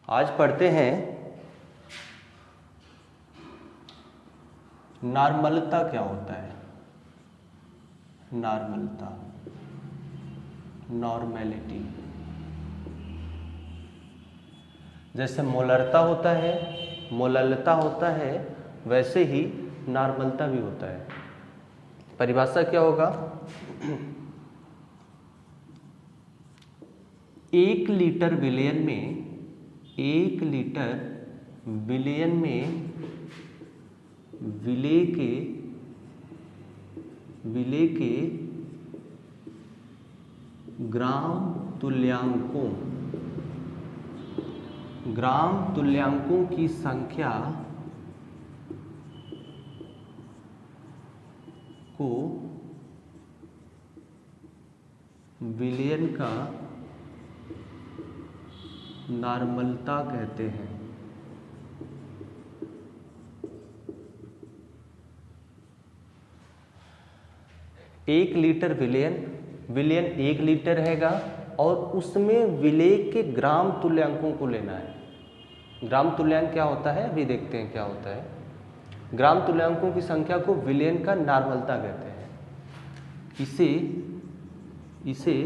आज पढ़ते हैं नॉर्मलता क्या होता है। नॉर्मलता, नॉर्मेलिटी। जैसे मोलरता होता है, मोललता होता है, वैसे ही नॉर्मलता भी होता है। परिभाषा क्या होगा? 1 लीटर विलयन में, 1 लीटर विलयन में विलेय के ग्राम तुल्यांकों की संख्या को विलयन का नॉर्मलता कहते हैं। एक लीटर विलयन 1 लीटर हैगा और उसमें विलेय के ग्राम तुल्यांकों को लेना है। ग्राम तुल्यांक क्या होता है अभी देखते हैं क्या होता है। ग्राम तुल्यांकों की संख्या को विलयन का नॉर्मलता कहते हैं। इसे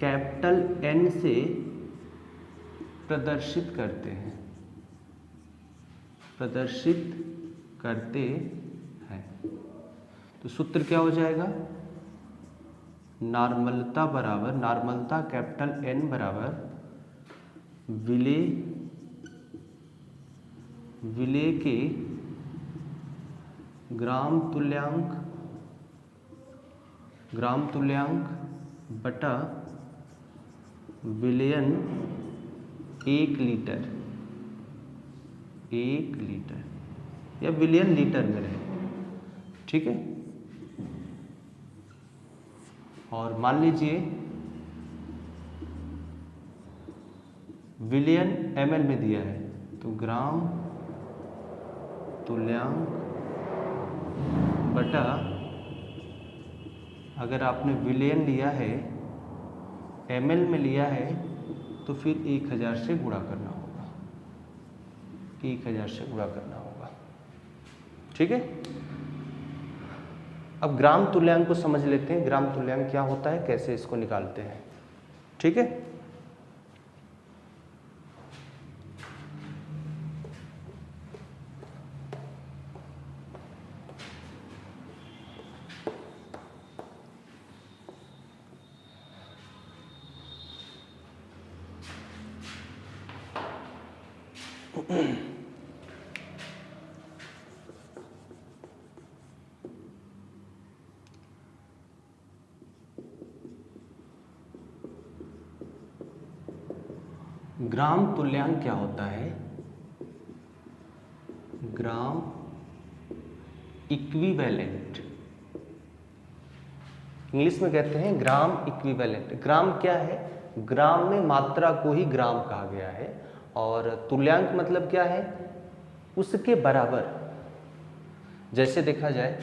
कैपिटल N से प्रदर्शित करते हैं। तो सूत्र क्या हो जाएगा? नॉर्मलता बराबर, नॉर्मलता कैपिटल N बराबर विलेय के ग्राम तुल्यांक बटा विलयन 1 लीटर या विलयन लीटर में रहे। ठीक है। और मान लीजिए विलयन ml में दिया है, तो ग्राम तुल्यांक बटा, अगर आपने विलयन लिया है ml में लिया है तो फिर 1000 से गुणा करना होगा। 1000 से गुणा करना होगा। ठीक है। अब ग्राम तुल्यांक को समझ लेते हैं। ग्राम तुल्यांक क्या होता है, कैसे इसको निकालते हैं। ठीक है। ग्राम तुल्यांक क्या होता है? ग्राम इक्विवेलेंट, इंग्लिश में कहते हैं ग्राम इक्विवेलेंट। ग्राम क्या है? ग्राम में मात्रा को ही ग्राम कहा गया है। और तुल्यांक मतलब क्या है? उसके बराबर। जैसे देखा जाए,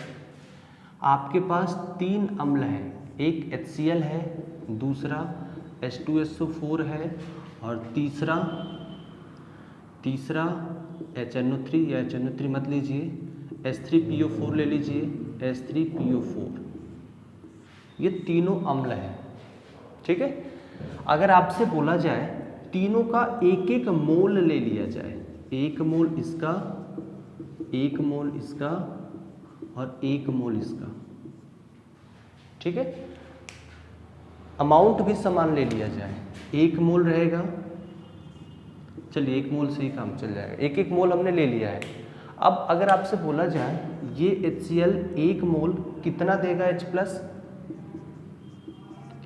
आपके पास 3 अम्ल हैं, एक HCl है, दूसरा H2SO4 है और तीसरा HNO3 या HNO3 मत लीजिए, H3PO4 ले लीजिए, H3PO4। ये तीनों अम्ल हैं। ठीक है। अगर आपसे बोला जाए तीनों का एक एक मोल ले लिया जाए, 1 मोल इसका, 1 मोल इसका और 1 मोल इसका। ठीक है। अमाउंट भी समान ले लिया जाए, 1 मोल रहेगा, चलिए 1 मोल से ही काम चल जाएगा। 1 मोल हमने ले लिया है। अब अगर आपसे बोला जाए ये HCl 1 मोल कितना देगा H+?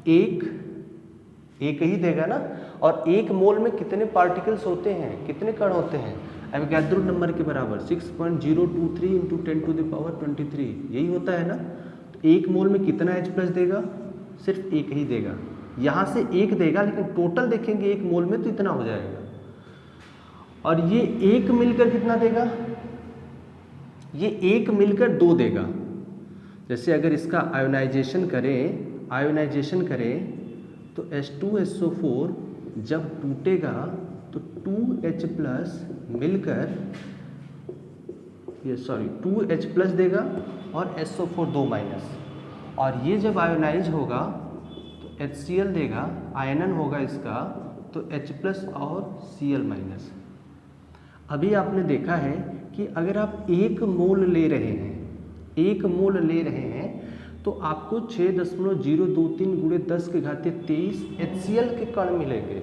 एक ही देगा ना। और 1 मोल में कितने पार्टिकल्स होते हैं, कितने कण होते हैं? एवोगैड्रो नंबर के बराबर 6.023 × 10⁻23, यही होता है ना। तो 1 मोल में कितना H+ देगा? सिर्फ 1 ही देगा। यहाँ से 1 देगा, लेकिन टोटल देखेंगे 1 मोल में तो इतना हो जाएगा। और ये 1 मिलकर कितना देगा? ये 1 मिलकर 2 देगा। जैसे अगर इसका आयोनाइजेशन करें तो H2SO4 जब टूटेगा तो 2H प्लस मिलकर ये 2H प्लस देगा और SO4 2 माइनस, और ये जब आयोनाइज होगा तो HCl देगा, आयनन होगा इसका तो H प्लस और Cl माइनस। अभी आपने देखा है कि अगर आप 1 मोल ले रहे हैं तो आपको 6.023 गुणे 10 के घाते 23 HCl के कण मिलेंगे,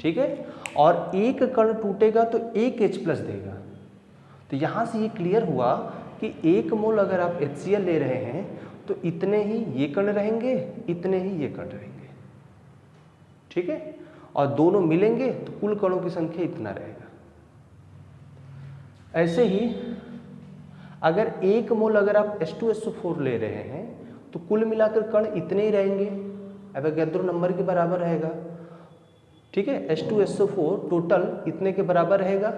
ठीक है। और एक कण टूटेगा तो 1 H प्लस देगा। तो यहाँ से ये क्लियर हुआ कि 1 मोल अगर आप HCl ले रहे हैं तो इतने ही ये कण रहेंगे, इतने ही ये कण रहेंगे, ठीक है। और दोनों मिलेंगे तो कुल कणों की संख्या इतना रहेगा। ऐसे ही अगर 1 मोल अगर आप H2SO4 ले रहे हैं तो कुल मिलाकर कण इतने ही रहेंगे, एवोगैड्रो नंबर के बराबर रहेगा, ठीक है। H2SO4 टोटल इतने के बराबर रहेगा,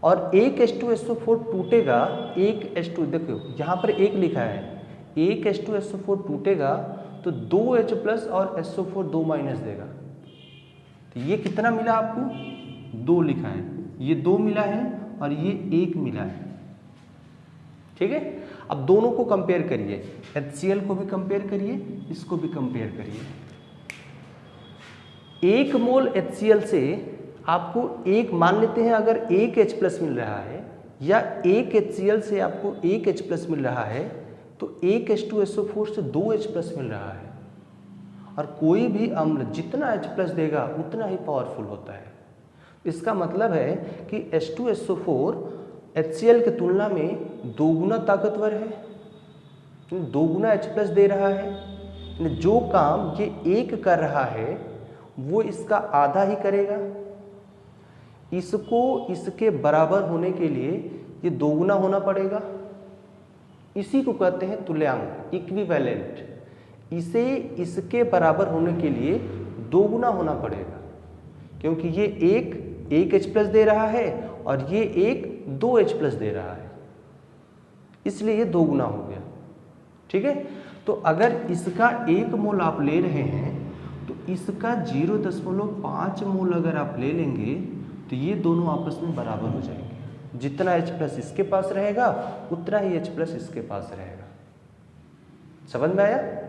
और एक H2SO4 टूटेगा, एक H2 देखो यहाँ पर 1 लिखा है, एक H2SO4 टूटेगा तो 2H प्लस और SO4 2 माइनस देगा। तो ये कितना मिला आपको? 2 लिखा है, ये 2 मिला है और ये 1 मिला है, ठीक है। अब दोनों को कंपेयर करिए, HCl को भी कंपेयर करिए, इसको भी कंपेयर करिए। 1 मोल HCl से आपको एक मान लेते हैं अगर 1 H प्लस मिल रहा है, या 1 HCl से आपको 1 H प्लस मिल रहा है तो 1 H2SO4 से 2 H प्लस मिल रहा है। और कोई भी अम्ल जितना H प्लस देगा उतना ही पावरफुल होता है। इसका मतलब है कि H2SO4 HCl की तुलना में 2 गुना ताकतवर है, 2 गुना H प्लस दे रहा है। जो काम ये 1 कर रहा है वो इसका आधा ही करेगा। इसको इसके बराबर होने के लिए ये 2 गुना होना पड़ेगा। इसी को कहते हैं तुल्यांक, इक्विवेलेंट। इसे इसके बराबर होने के लिए 2 गुना होना पड़ेगा, क्योंकि ये 1 H प्लस दे रहा है और ये 1 2 H प्लस दे रहा है, इसलिए ये 2 गुना हो गया, ठीक है। तो अगर इसका 1 मोल आप ले रहे हैं तो इसका 0.5 मोल अगर आप ले लेंगे तो ये दोनों आपस में बराबर हो जाएंगे। जितना H प्लस इसके पास रहेगा उतना ही H प्लस इसके पास रहेगा। समझ में आया?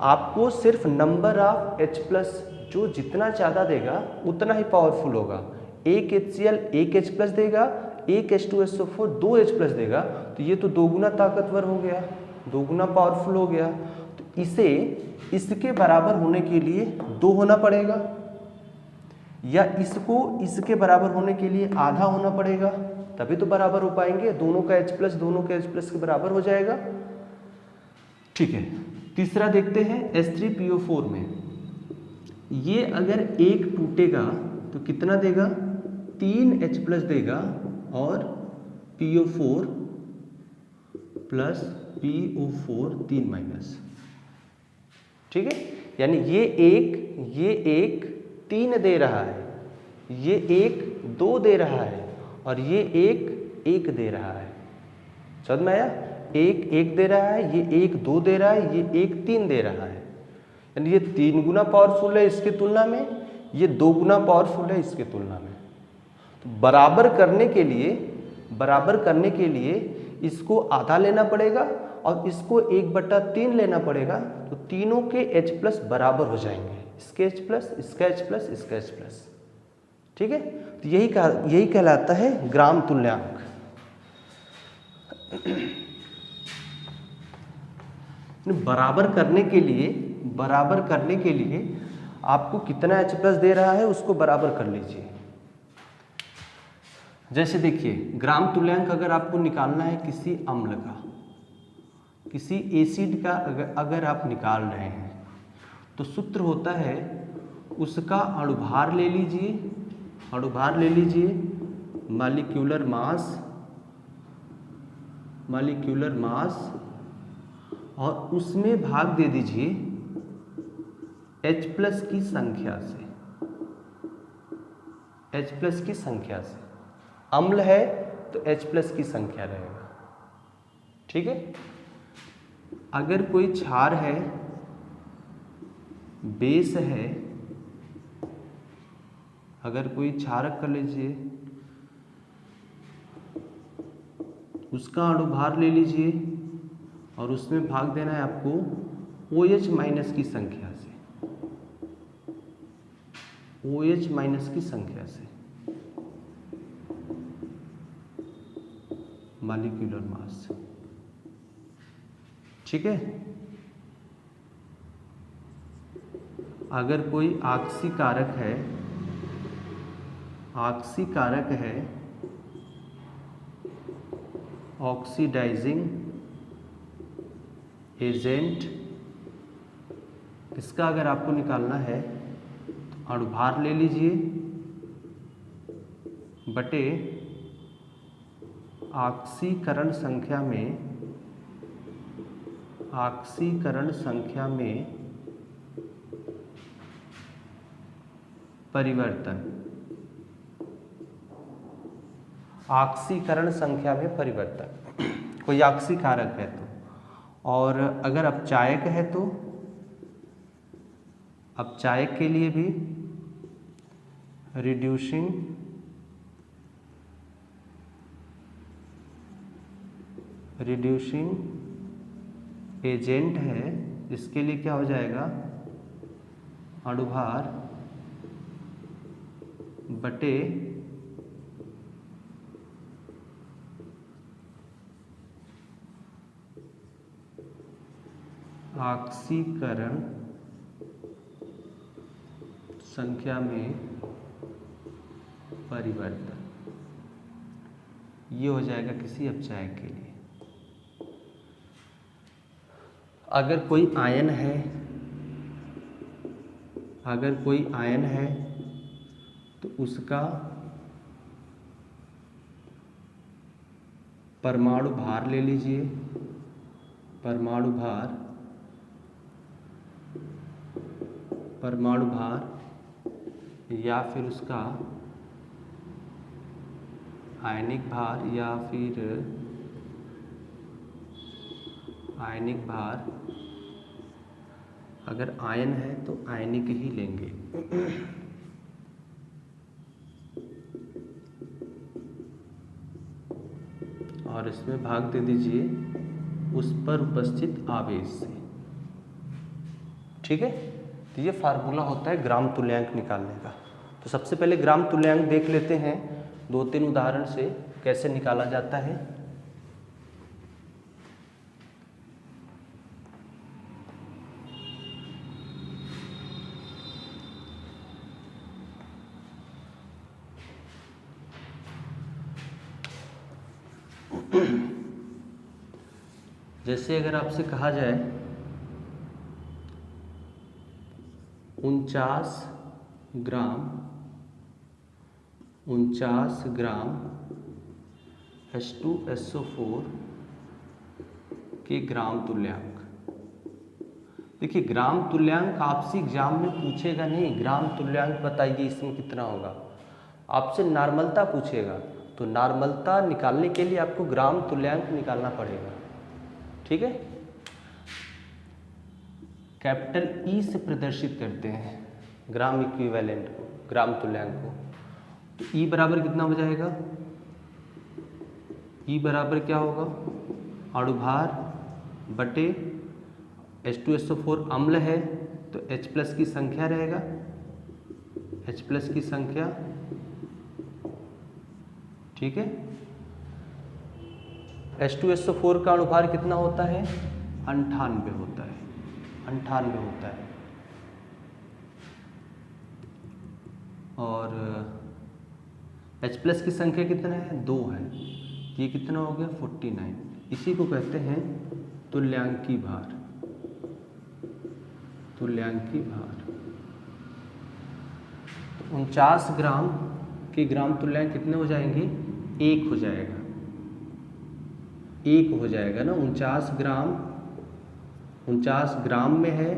आपको सिर्फ नंबर ऑफ H प्लस जो जितना ज़्यादा देगा उतना ही पावरफुल होगा। 1 HCl 1 H प्लस देगा, 1 H2SO4 2 H प्लस देगा, तो ये तो 2 गुना ताकतवर हो गया, 2 गुना पावरफुल हो गया। तो इसे इसके बराबर होने के लिए 2 होना पड़ेगा, या इसको इसके बराबर होने के लिए आधा होना पड़ेगा, तभी तो बराबर हो पाएंगे। दोनों का H प्लस दोनों के H प्लस के बराबर हो जाएगा, ठीक है। तीसरा देखते हैं H3PO4 में। ये अगर 1 टूटेगा तो कितना देगा? 3 H प्लस देगा और PO4 प्लस PO4 3 माइनस, ठीक है। यानी ये एक 3 दे रहा है, ये 1 2 दे रहा है और ये 1 दे रहा है। समझ में आया? 1 दे रहा है, ये 1 2 दे रहा है, ये 1 3 दे रहा है। यानी ये 3 गुना पावरफुल है इसके तुलना में, ये 2 गुना पावरफुल है इसके तुलना में। तो बराबर करने के लिए इसको आधा लेना पड़ेगा और इसको 1/3 लेना पड़ेगा, तो तीनों के H प्लस बराबर हो जाएंगे, इसके H प्लस, इसका H प्लस, इसका H प्लस, ठीक है। तो यही कहलाता है ग्राम तुल्यांक। बराबर करने के लिए आपको कितना H प्लस दे रहा है उसको बराबर कर लीजिए। जैसे देखिए, ग्राम तुल्यांक अगर आपको निकालना है किसी अम्ल का, किसी एसिड का अगर आप निकाल रहे हैं तो सूत्र होता है उसका अणुभार ले लीजिए, मॉलिक्यूलर मास, और उसमें भाग दे दीजिए H प्लस की संख्या से। अम्ल है तो H प्लस की संख्या रहेगा, ठीक है। अगर कोई क्षार है, बेस है, अगर कोई क्षारक कर लीजिए, उसका अणुभार ले लीजिए और उसमें भाग देना है आपको OH माइनस की संख्या से, OH माइनस की संख्या से, मॉलिक्यूलर मास। ठीक है। अगर कोई आक्सीकारक है, आक्सीकारक है, ऑक्सीडाइजिंग एजेंट, इसका अगर आपको निकालना है तो अणुभार ले लीजिए बटे ऑक्सीकरण संख्या में, ऑक्सीकरण संख्या में परिवर्तन, ऑक्सीकरण संख्या में परिवर्तन। कोई ऑक्सीकारक है तो, और अगर अपचायक है तो अपचायक के लिए भी रिड्यूसिंग एजेंट है, इसके लिए क्या हो जाएगा, अणुभार बटे ऑक्सीकरण संख्या में परिवर्तन। ये हो जाएगा किसी अपचायक के लिए। अगर कोई आयन है, अगर कोई आयन है तो उसका परमाणु भार ले लीजिए, परमाणु भार, परमाणु भार या फिर उसका आयनिक भार, या फिर आयनिक भार, अगर आयन है तो आयनिक ही लेंगे। और इसमें भाग दे दीजिए उस पर उपस्थित आवेश से। ठीक है। तो ये फार्मूला होता है ग्राम तुल्यांक निकालने का। तो सबसे पहले ग्राम तुल्यांक देख लेते हैं 2-3 उदाहरण से कैसे निकाला जाता है। जैसे अगर आपसे कहा जाए 49 ग्राम H2SO4 के ग्राम तुल्यांक। देखिए ग्राम तुल्यांक आपसे एग्जाम में पूछेगा नहीं, ग्राम तुल्यांक बताइए इसमें कितना होगा, आपसे नॉर्मलता पूछेगा। तो नॉर्मलता निकालने के लिए आपको ग्राम तुल्यांक निकालना पड़ेगा। ठीक है। कैपिटल ई से प्रदर्शित करते हैं ग्राम इक्विवेलेंट को, ग्राम तुल्यांक को। तो ई बराबर कितना हो जाएगा, ई बराबर क्या होगा, अणुभार बटे H2SO4 अम्ल है तो H+ की संख्या रहेगा, H+ की संख्या। ठीक है। H2SO4 का अणुभार कितना होता है, 98 होता है, 98 होता है। और H+ की संख्या कितना है, 2 है, ये कितना हो गया 49। इसी को कहते हैं तुल्यांकी भार, तुल्यांकी भार। 49 ग्राम के ग्राम तुल्यांक कितने हो जाएंगे, 1 हो जाएगा, 1 हो जाएगा ना। 49 ग्राम में है,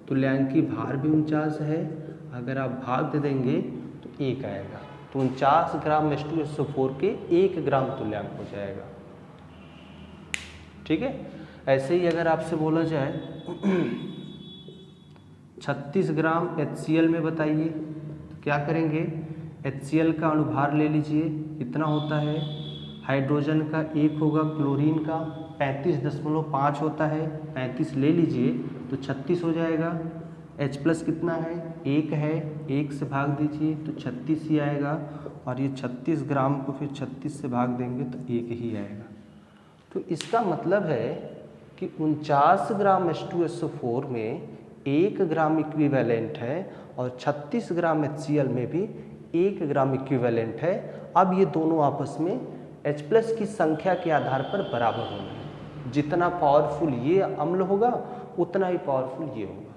तुल्यांकी भार भी 49 है, अगर आप भाग दे देंगे तो 1 आएगा। तो 49 ग्राम H2SO4 के 1 ग्राम तुल्यांक हो जाएगा। ठीक है। ऐसे ही अगर आपसे बोला जाए 36 ग्राम HCl में बताइए, तो क्या करेंगे, HCl का अणुभार ले लीजिए, कितना होता है, हाइड्रोजन का 1 होगा, क्लोरीन का 35.5 होता है, 35 ले लीजिए तो 36 हो जाएगा। H प्लस कितना है, 1 है, 1 से भाग दीजिए तो 36 ही आएगा, और ये 36 ग्राम को फिर 36 से भाग देंगे तो 1 ही आएगा। तो इसका मतलब है कि 49 ग्राम H2SO4 में 1 ग्राम इक्विवेलेंट है और 36 ग्राम HCl में भी 1 ग्राम इक्विवेलेंट है। अब ये दोनों आपस में H प्लस की संख्या के आधार पर बराबर होंगे। जितना पावरफुल ये अम्ल होगा उतना ही पावरफुल ये होगा।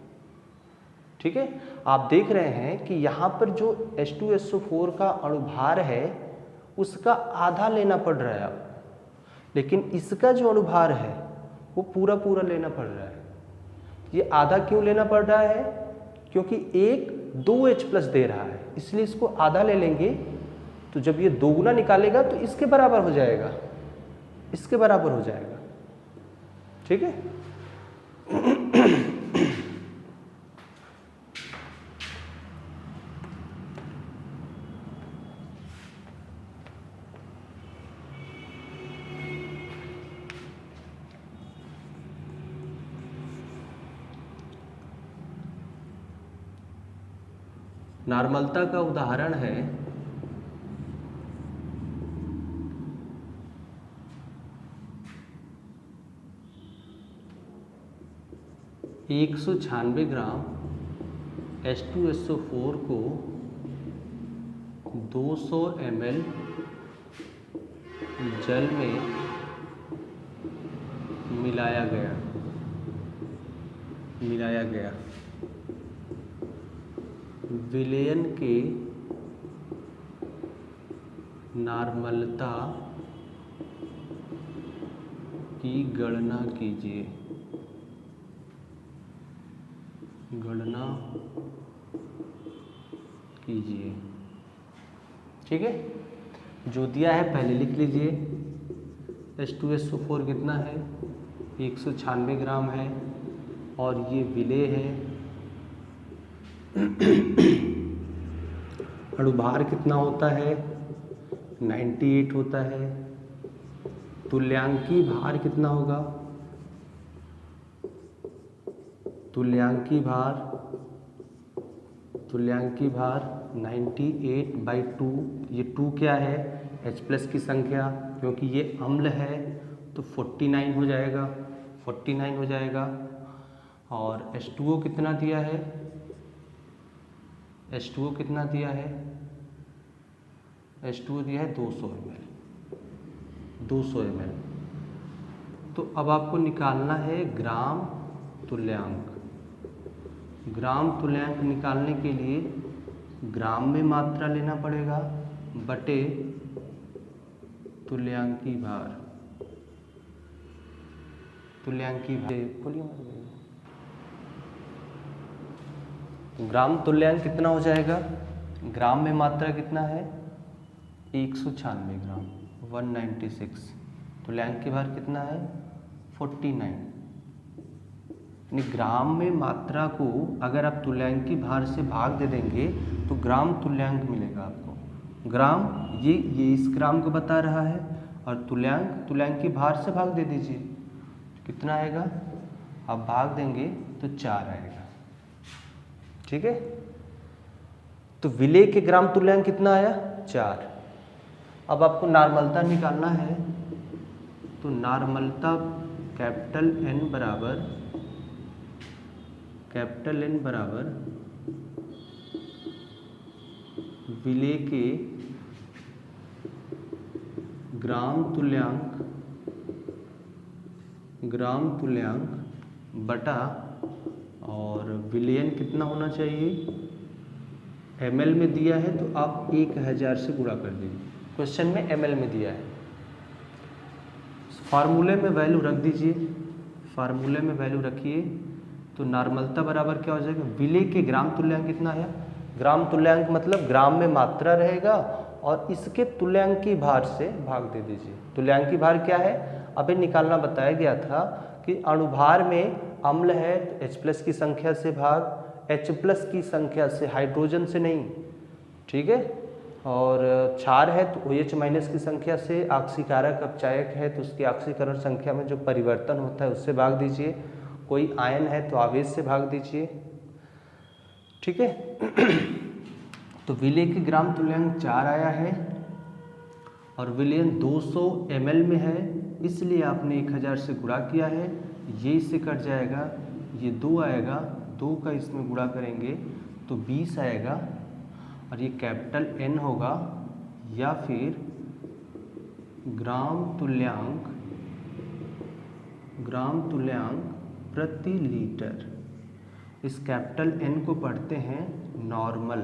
ठीक है, आप देख रहे हैं कि यहाँ पर जो H2SO4 का अणुभार है उसका आधा लेना पड़ रहा है अब, लेकिन इसका जो अणुभार है वो पूरा पूरा लेना पड़ रहा है। ये आधा क्यों लेना पड़ रहा है, क्योंकि एक 2H प्लस दे रहा है, इसलिए इसको आधा ले लेंगे। तो जब ये दोगुना निकालेगा तो इसके बराबर हो जाएगा, इसके बराबर हो जाएगा। ठीक है, नॉर्मलता का उदाहरण है एक 196 ग्राम H2SO4 को 200 ml जल में मिलाया गया। विलयन के नॉर्मलता की गणना कीजिए। ठीक है, जो दिया है पहले लिख लीजिए। H2SO4 कितना है, 196 ग्राम है, और ये विलेय है। अणुभार कितना होता है, 98 होता है। तुल्यांकी भार कितना होगा, तुल्यांकी भार 98/2। ये 2 क्या है, H प्लस की संख्या, क्योंकि ये अम्ल है तो 49 हो जाएगा। और H2O कितना दिया है, H2O दिया है 200 ml। तो अब आपको निकालना है ग्राम तुल्यांक निकालने के लिए ग्राम में मात्रा लेना पड़ेगा बटे तुल्यांकी भार। ग्राम तुल्यांक कितना हो जाएगा, ग्राम में मात्रा कितना है, 196 ग्राम, 196। तुल्यांक की भार कितना है, 49। यानी ग्राम में मात्रा को अगर आप तुल्यांकी भार से भाग दे देंगे तो ग्राम तुल्यांक मिलेगा आपको। ग्राम ये इस ग्राम को बता रहा है, और तुल्यांकी भार से भाग दे दीजिए, कितना आएगा, आप भाग देंगे तो 4 आएगा। ठीक है, तो विलेय के ग्राम तुल्यांक कितना आया, 4। अब आपको नॉर्मलता निकालना है, तो नॉर्मलता कैपिटल N बराबर विलेय के ग्राम तुल्यांक बटा, और विलयन कितना होना चाहिए, ml में दिया है तो आप 1000 से गुणा कर दीजिए। क्वेश्चन में ml में दिया है, फार्मूले में वैल्यू रख दीजिए। फार्मूले में वैल्यू रखिए तो नॉर्मलता बराबर क्या हो जाएगा, विलेय के ग्राम तुल्यांक कितना है, ग्राम तुल्यांक मतलब ग्राम में मात्रा रहेगा और इसके तुल्यांकी भार से भाग दे दीजिए। तुल्यांकी भार क्या है, अभी निकालना बताया गया था कि अणुभार में अम्ल है तो H प्लस की संख्या से भाग, H प्लस की संख्या से, हाइड्रोजन से नहीं। ठीक है, और क्षार है तो OH माइनस की संख्या से, आक्सीकारक अपचायक है तो उसकी आक्सीकरण संख्या में जो परिवर्तन होता है उससे भाग दीजिए, कोई आयन है तो आवेश से भाग दीजिए, ठीक है। तो विलेय के ग्राम तुल्यांक 4 आया है और विलयन 200 ml में है, इसलिए आपने 1000 से गुणा किया है। ये इससे कट जाएगा, ये 2 आएगा, 2 का इसमें गुणा करेंगे तो 20 आएगा और ये कैपिटल N होगा या फिर ग्राम तुल्यांक प्रति लीटर। इस कैपिटल N को पढ़ते हैं नॉर्मल,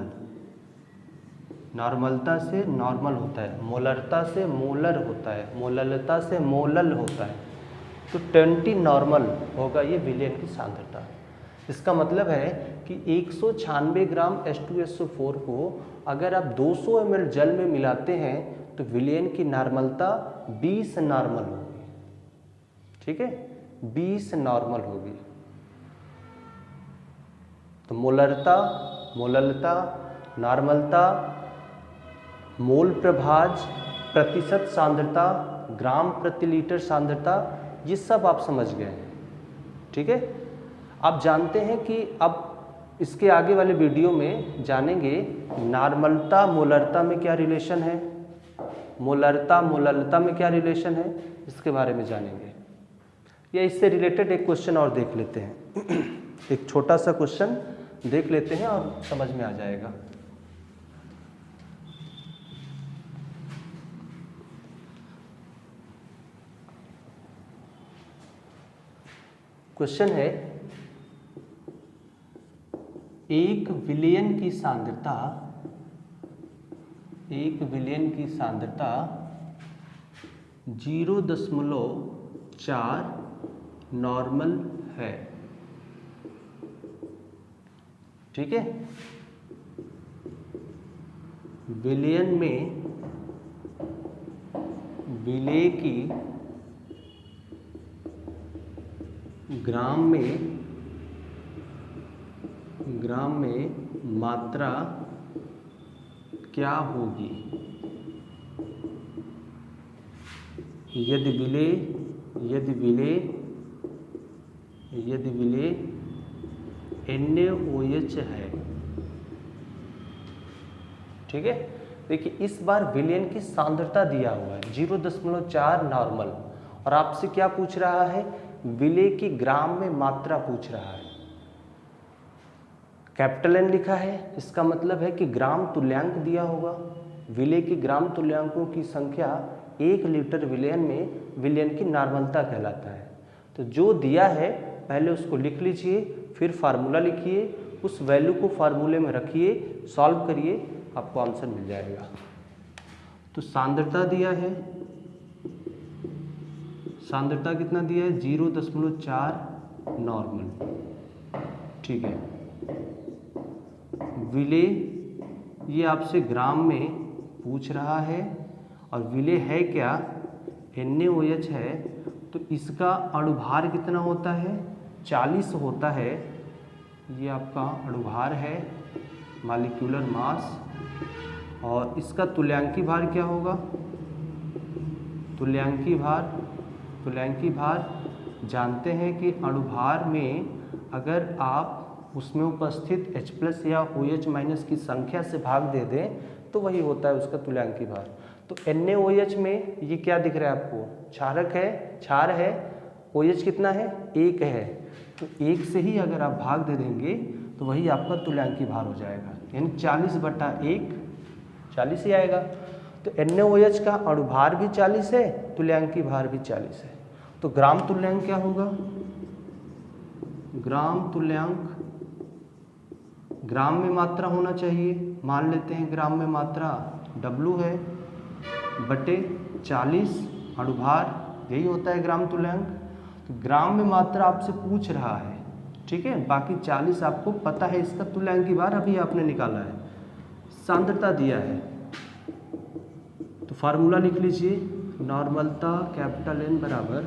नॉर्मलता से नॉर्मल होता है, मोलरता से मोलर होता है, मोललता से मोलल होता है, तो 20 नॉर्मल होगा ये विलयन की सांद्रता। इसका मतलब है कि 196 ग्राम H2SO4 को अगर आप 200 ml जल में मिलाते हैं तो विलयन की नॉर्मलता 20 नॉर्मल होगी, ठीक है, 20 नॉर्मल होगी। तो मोलरता, मोललता, नॉर्मलता, मोल प्रभाज, प्रतिशत सांद्रता, ग्राम प्रति लीटर सांद्रता, ये सब आप समझ गए हैं, ठीक है। आप जानते हैं कि अब इसके आगे वाले वीडियो में जानेंगे नॉर्मलता मोलरता में क्या रिलेशन है, मोलरता मोललता में क्या रिलेशन है, इसके बारे में जानेंगे। या इससे रिलेटेड एक क्वेश्चन और देख लेते हैं एक छोटा सा क्वेश्चन देख लेते हैं और समझ में आ जाएगा। क्वेश्चन है, एक विलयन की सांद्रता 0.4 नॉर्मल है, ठीक है। विलयन में विलेय की ग्राम में मात्रा क्या होगी यदि विलेय NaOH है, ठीक है। देखिए इस बार विलयन की सांद्रता दिया हुआ है 0.4 नॉर्मल और आपसे क्या पूछ रहा है, विलेय की ग्राम में मात्रा पूछ रहा है। कैपिटल N लिखा है, इसका मतलब है कि ग्राम तुल्यांक दिया होगा। विलेय की ग्राम तुल्यांकों की संख्या 1 लीटर विलयन में विलयन की नॉर्मलता कहलाता है। तो जो दिया है पहले उसको लिख लीजिए, फिर फार्मूला लिखिए, उस वैल्यू को फार्मूले में रखिए, सॉल्व करिए, आपको आंसर मिल जाएगा। तो सांद्रता दिया है, सांद्रता कितना दिया है 0.4 नॉर्मल, ठीक है। विलेय ये आपसे ग्राम में पूछ रहा है और विलेय है क्या, NaOH है, तो इसका अणुभार कितना होता है 40 होता है। ये आपका अणुभार है, मॉलिक्यूलर मास, और इसका तुल्यांकी भार क्या होगा, तुल्यांकी भार जानते हैं कि अणुभार में अगर आप उसमें उपस्थित H+ या OH माइनस की संख्या से भाग दे दें तो वही होता है उसका तुल्यांकी भार। तो NaOH में ये क्या दिख रहा है आपको, क्षारक है, क्षार है, OH कितना है 1 है, तो 1 से ही अगर आप भाग दे देंगे तो वही आपका तुल्यांकी भार हो जाएगा, यानी 40/1 40 ही आएगा। तो NaOH का अणुभार भी 40 है, तुल्यांकी भार भी 40 है। तो ग्राम तुल्यांक क्या होगा, ग्राम तुल्यांक ग्राम में मात्रा होना चाहिए, मान लेते हैं ग्राम में मात्रा W है बटे 40 अणुभार, यही होता है ग्राम तुल्यांक। तो ग्राम में मात्रा आपसे पूछ रहा है, ठीक है, बाकी 40 आपको पता है, इसका तुल्यांकी भार अभी आपने निकाला है। सांद्रता दिया है तो फार्मूला लिख लीजिए, नॉर्मलता कैपिटल N बराबर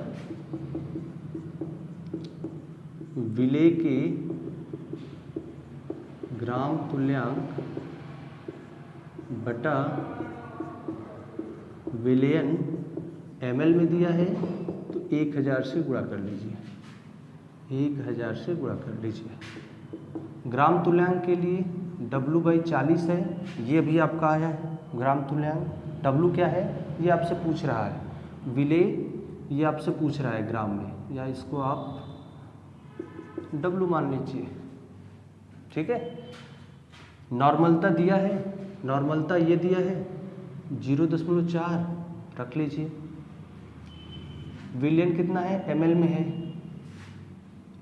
विलेय के ग्राम तुल्यांक बटा विलियन ml में दिया है तो 1000 से गुणा कर लीजिए, 1000 से गुणा कर लीजिए। ग्राम तुल्यांक के लिए W/40 है, ये भी आपका आया है ग्राम तुल्यांक। W क्या है ये आपसे पूछ रहा है, विलेय ये आपसे पूछ रहा है ग्राम में, या इसको आप W मान लीजिए, ठीक है। नॉर्मलता दिया है, नॉर्मलता ये दिया है 0.4 रख लीजिए। विलियन कितना है ml में है,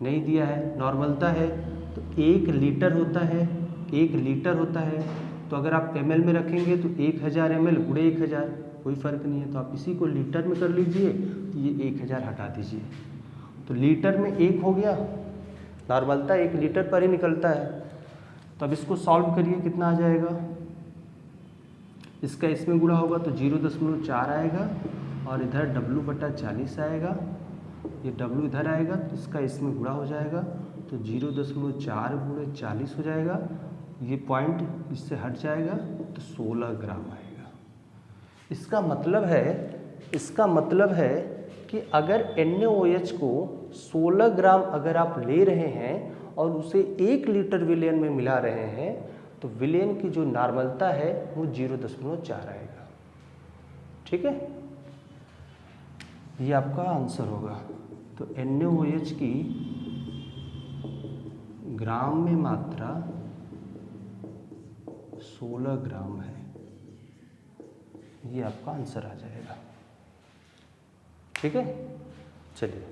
नहीं दिया है। नॉर्मलता है तो 1 लीटर होता है, 1 लीटर होता है, तो अगर आप ml में रखेंगे तो 1000 ml गुणे 1000, कोई फ़र्क नहीं है, तो आप इसी को लीटर में कर लीजिए, तो ये 1000 हटा दीजिए, तो लीटर में 1 हो गया। नॉर्मलता 1 लीटर पर ही निकलता है। तो अब इसको सॉल्व करिए, कितना आ जाएगा, इसका इसमें गुणा होगा तो 0.4 आएगा, और इधर W/40 आएगा, ये W इधर आएगा, तो इसका इसमें गुणा हो जाएगा, तो 0.4 गुणे 40 हो जाएगा, ये पॉइंट इससे हट जाएगा, तो 16 ग्राम आएगा। इसका मतलब है कि अगर NaOH को 16 ग्राम अगर आप ले रहे हैं और उसे 1 लीटर विलियन में मिला रहे हैं, तो विलियन की जो नॉर्मलता है वो 0.4 आएगा, ठीक है। ये आपका आंसर होगा। तो NaOH की ग्राम में मात्रा 16 ग्राम है, ये आपका आंसर आ जाएगा, ठीक है। चलिए।